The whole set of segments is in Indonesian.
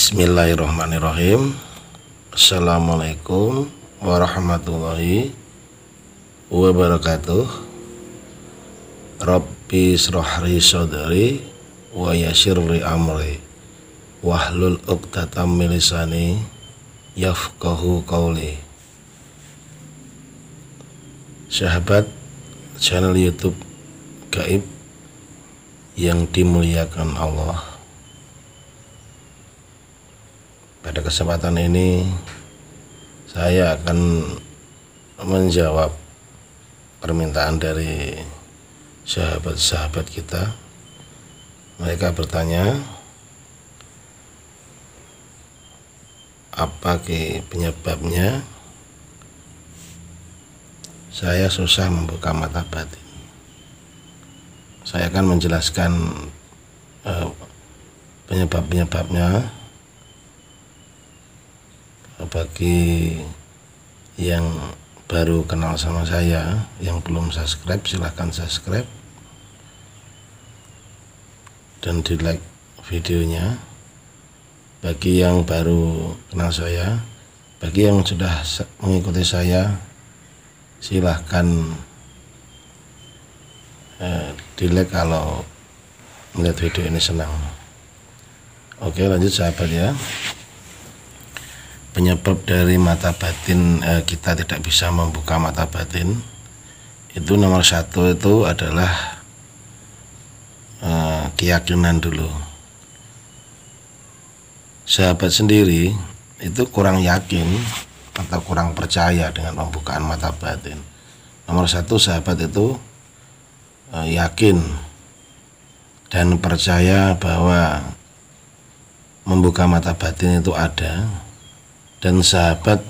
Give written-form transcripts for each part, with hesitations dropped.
Bismillahirrahmanirrahim. Assalamualaikum warahmatullahi wabarakatuh. Rabbi shrahli sadri wa yassirli amri wahlul 'uqdatam min lisani yafqahu qawli. Sahabat channel YouTube Gaib yang dimuliakan Allah, pada kesempatan ini saya akan menjawab permintaan dari sahabat-sahabat kita. Mereka bertanya, apa penyebabnya saya susah membuka mata batin. Saya akan menjelaskan penyebab-penyebabnya. Bagi yang baru kenal sama saya, yang belum subscribe, silahkan subscribe dan di like videonya. Bagi yang baru kenal saya, bagi yang sudah mengikuti saya, silahkan di like kalau melihat video ini senang. Oke, lanjut sahabat ya. Penyebab dari mata batin kita tidak bisa membuka mata batin itu nomor satu itu adalah keyakinan dulu. Sahabat sendiri itu kurang yakin atau kurang percaya dengan pembukaan mata batin. Nomor satu, sahabat itu yakin dan percaya bahwa membuka mata batin itu ada, dan sahabat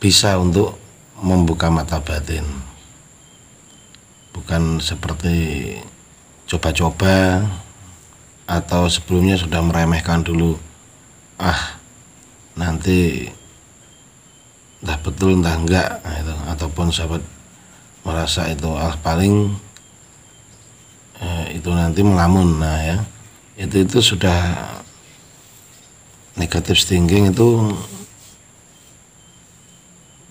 bisa untuk membuka mata batin, bukan seperti coba-coba atau sebelumnya sudah meremehkan dulu, nanti entah betul entah enggak, itu. Ataupun sahabat merasa itu paling itu nanti melamun, itu sudah negatif thinking, itu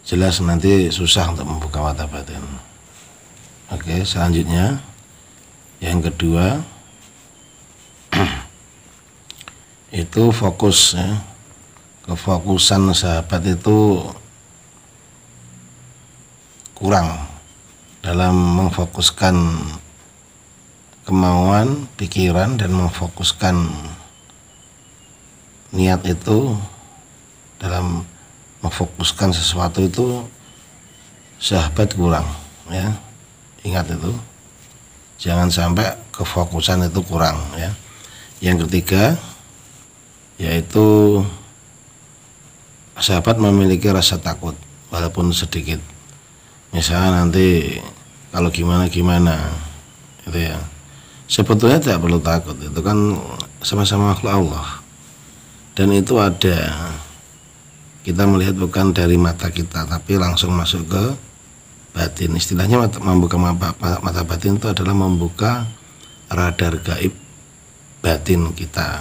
jelas nanti susah untuk membuka mata batin. Oke, selanjutnya yang kedua itu fokus ya. Kefokusan sahabat itu kurang dalam memfokuskan kemauan, pikiran, dan memfokuskan niat itu. Dalam memfokuskan sesuatu itu sahabat kurang ya. Ingat itu, jangan sampai kefokusan itu kurang ya. Yang ketiga yaitu sahabat memiliki rasa takut walaupun sedikit. Misalnya nanti kalau gimana itu ya, sebetulnya tidak perlu takut, itu kan sama-sama makhluk Allah. Dan itu ada, kita melihat bukan dari mata kita tapi langsung masuk ke batin. Istilahnya membuka mata batin itu adalah membuka radar gaib batin kita.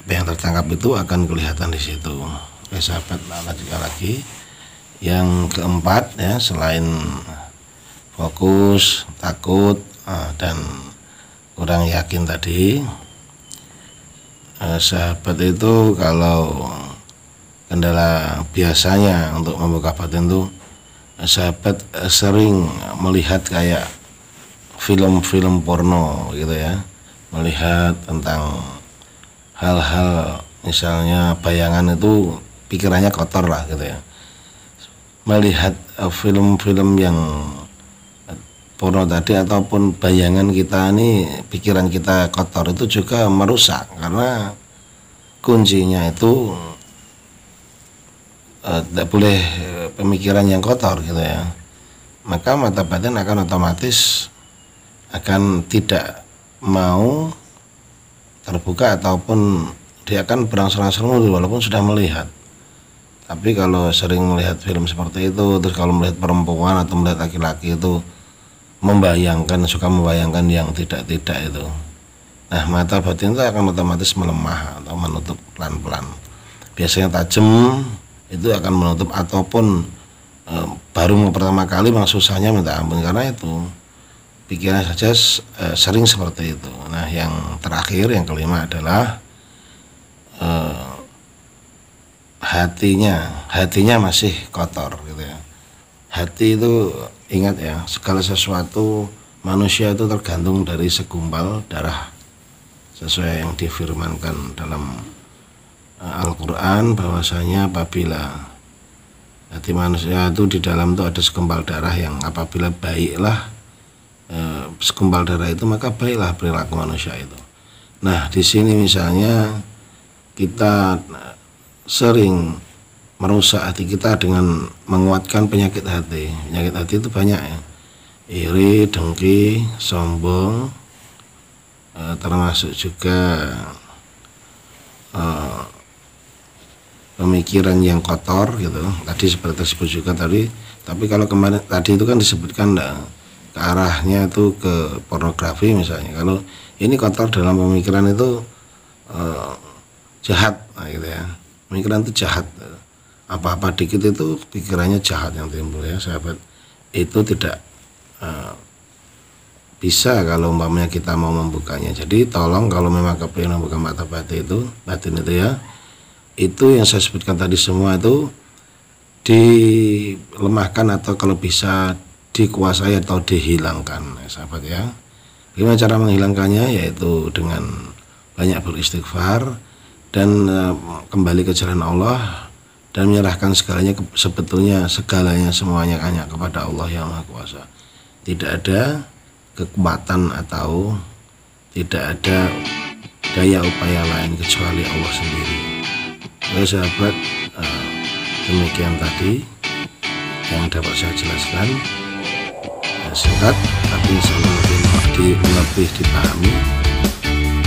Apa yang tertangkap itu akan kelihatan di situ. Oke sahabat, lagi yang keempat ya, selain fokus, takut, dan kurang yakin tadi, sahabat itu kalau kendala biasanya untuk membuka batin itu, sahabat sering melihat kayak film-film porno gitu ya, melihat tentang hal-hal misalnya bayangan itu pikirannya kotor lah gitu ya. Melihat film-film yang porno tadi ataupun bayangan kita ini, pikiran kita kotor, itu juga merusak, karena kuncinya itu tidak boleh pemikiran yang kotor gitu ya. Maka mata batin akan otomatis akan tidak mau terbuka, ataupun dia akan berangsur-angsur mundur walaupun sudah melihat. Tapi kalau sering melihat film seperti itu, terus kalau melihat perempuan atau melihat laki-laki itu suka membayangkan yang tidak-tidak Nah, mata batin itu akan otomatis melemah atau menutup pelan-pelan. Biasanya tajam itu akan menutup, ataupun baru pertama kali memang susahnya minta ampun karena itu pikiran saja sering seperti itu. Nah, yang terakhir, yang kelima adalah hatinya masih kotor gitu ya. Hati itu, ingat ya, segala sesuatu manusia itu tergantung dari segumpal darah, sesuai yang difirmankan dalam Al-Quran bahwasanya apabila hati manusia itu di dalam itu ada segumpal darah yang apabila baiklah segumpal darah itu, maka baiklah perilaku manusia itu. Nah, di sini misalnya kita sering merusak hati kita dengan menguatkan penyakit hati. Penyakit hati itu banyak ya, iri, dengki, sombong, termasuk juga pemikiran yang kotor gitu. Tadi seperti tersebut juga tadi. Tapi kalau kemarin tadi itu kan disebutkan ke arahnya itu ke pornografi misalnya. Kalau ini kotor dalam pemikiran itu jahat, nah gitu ya. Pemikiran itu jahat. Apa-apa dikit itu pikirannya jahat yang timbul ya sahabat. Itu tidak bisa kalau umpamanya kita mau membukanya. Jadi tolong kalau memang kepingin membuka mata batin itu ya, itu yang saya sebutkan tadi semua itu dilemahkan atau kalau bisa dikuasai atau dihilangkan ya sahabat ya. Gimana cara menghilangkannya? Yaitu dengan banyak beristighfar dan kembali ke jalan Allah dan menyerahkan segalanya semuanya hanya kepada Allah yang Maha Kuasa. Tidak ada kekuatan atau tidak ada daya upaya lain kecuali Allah sendiri. Oke sahabat, demikian tadi yang dapat saya jelaskan, singkat tapi insyaallah lebih dipahami.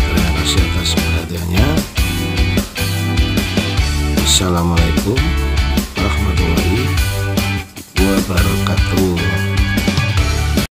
Terima kasih atas perhatiannya. Assalamualaikum warahmatullahi wabarakatuh.